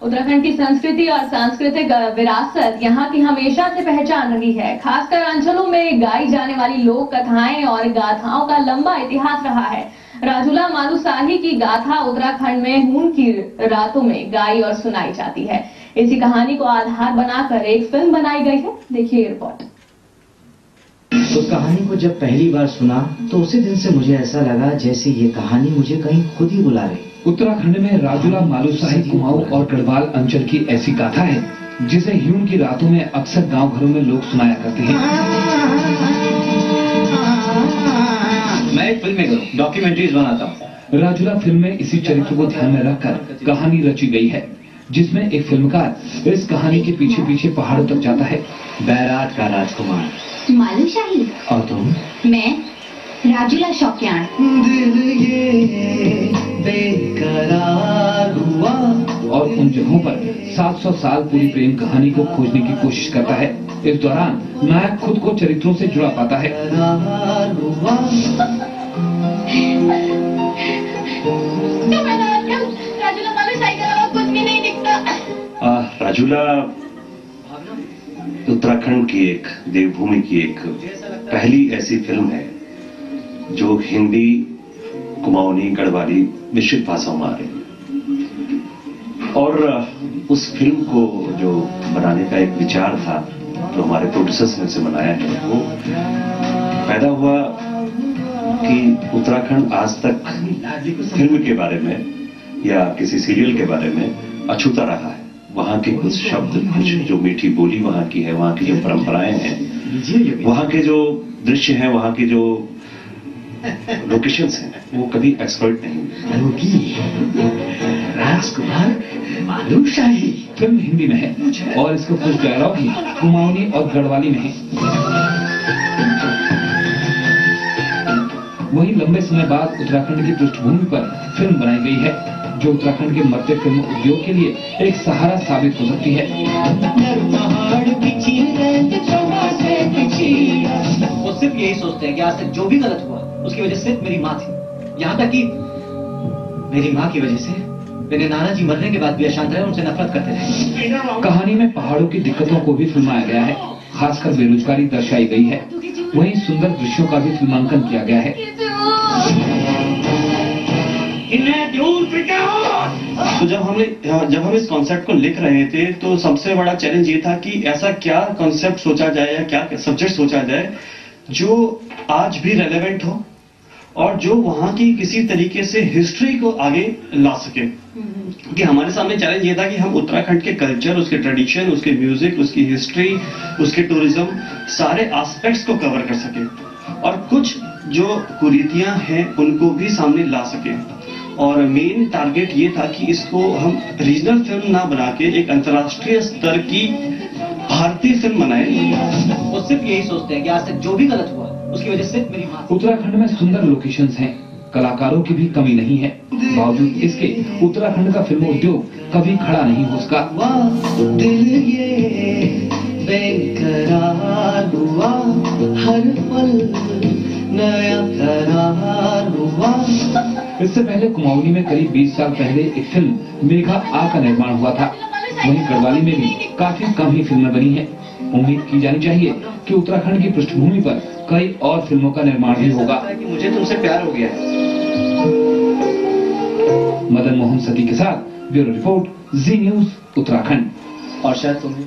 उत्तराखंड की संस्कृति और सांस्कृतिक विरासत यहाँ की हमेशा से पहचान रही है। खासकर अंचलों में गाई जाने वाली लोक कथाएं और गाथाओं का लंबा इतिहास रहा है। राजूला मालूशाही की गाथा उत्तराखंड में हून की रातों में गाई और सुनाई जाती है। इसी कहानी को आधार बनाकर एक फिल्म बनाई गई है। देखिए रिपोर्ट। उस कहानी को जब पहली बार सुना तो उसी दिन से मुझे ऐसा लगा जैसे ये कहानी मुझे कहीं खुद ही बुला रही। उत्तराखंड में राजूला मालूशाही कुमाऊं और गढ़वाल अंचल की ऐसी गाथा है जिसे ह्यून की रातों में अक्सर गांव घरों में लोग सुनाया करते हैं। मैं एक फिल्म मेकर हूं, डॉक्यूमेंट्रीज बनाता हूं। राजूला फिल्म में इसी चरित्र को ध्यान में रखकर कहानी रची गई है, जिसमें एक फिल्मकार इस कहानी के पीछे पीछे पहाड़ों तक जाता है। बैराट का राजकुमार मालूशाही और तुम? मैं राजूला शौकियान। दिल ये बेकरार हुआ। और उन जगहों पर 700 साल पूरी प्रेम कहानी को खोजने की कोशिश करता है। इस दौरान नायक खुद को चरित्रों से जुड़ा पाता है। राजूला मालूशाही के अलावा कुछ भी नहीं दिखता। राजूला उत्तराखंड की एक देवभूमि की एक पहली ऐसी फिल्म है जो हिंदी, कुमाऊनी, गढ़वाली मिश्रित भाषाओं में आ रही है। और उस फिल्म को जो बनाने का एक विचार था जो हमारे प्रोड्यूसर्स ने इसे बनाया है, वो पैदा हुआ कि उत्तराखंड आज तक फिल्म के बारे में या किसी सीरियल के बारे में अछूता रहा है। वहाँ के कुछ शब्द, कुछ जो मीठी बोली वहाँ की है, वहाँ की जो परंपराएं हैं, वहाँ के जो दृश्य हैं, वहाँ की जो लोकेशंस हैं, वो कभी एक्सप्लॉइट नहीं हुई। राजकुमार मालूशाही फिल्म हिंदी में है और इसके कुछ डायलॉग भी कुमाऊनी और गढ़वाली में है। वहीं लंबे समय बाद उत्तराखंड की पृष्ठभूमि पर फिल्म बनाई गई है जो उत्तराखंड के मध्य फिल्म उद्योग के लिए एक सहारा साबित हो सकती है। वो सिर्फ यही सोचते हैं कि आज तक जो भी गलत हुआ उसकी वजह सिर्फ मेरी माँ थी। यहाँ तक कि मेरी माँ की वजह से मेरे नाना जी मरने के बाद भी अशांत रहे, उनसे नफरत करते रहे। कहानी में पहाड़ों की दिक्कतों को भी फिल्माया गया है। खासकर बेरोजगारी दर्शाई गई है। वहीं सुंदर दृश्यों का भी फिल्मांकन किया गया है। तो जब हम इस कॉन्सेप्ट को लिख रहे थे तो सबसे बड़ा चैलेंज ये था कि ऐसा क्या कॉन्सेप्ट सोचा जाए या क्या सब्जेक्ट सोचा जाए जो आज भी रेलेवेंट हो और जो वहाँ की किसी तरीके से हिस्ट्री को आगे ला सके। कि हमारे सामने चैलेंज ये था कि हम उत्तराखंड के कल्चर, उसके ट्रेडिशन, उसके म्यूजिक, उसकी हिस्ट्री, उसके टूरिज्म, सारे एस्पेक्ट्स को कवर कर सके और कुछ जो कुरीतियां हैं उनको भी सामने ला सके। और मेन टारगेट ये था कि इसको हम रीजनल फिल्म ना बना के एक अंतर्राष्ट्रीय स्तर की भारतीय फिल्म बनाए। वो सिर्फ यही सोचते हैं कि आज तक जो भी गलत हुआ उसकी वजह सिर्फ मेरी माँ। उत्तराखंड में सुंदर लोकेशंस हैं, कलाकारों की भी कमी नहीं है। बावजूद इसके उत्तराखंड का फिल्म उद्योग कभी खड़ा नहीं हो सका। दिल ये बेकरार हुआ, हर पल नया करार हुआ। इससे पहले कुमाऊनी में करीब 20 साल पहले एक फिल्म मेघा आ का निर्माण हुआ था। वहीं गढ़वाली में भी काफी कम ही फिल्में बनी हैं। उम्मीद की जानी चाहिए कि उत्तराखंड की पृष्ठभूमि पर कई और फिल्मों का निर्माण भी होगा। मुझे तुमसे प्यार हो गया है। मदन मोहन सती के साथ ब्यूरो रिपोर्ट, जी न्यूज उत्तराखंड। और शायद तुम्हें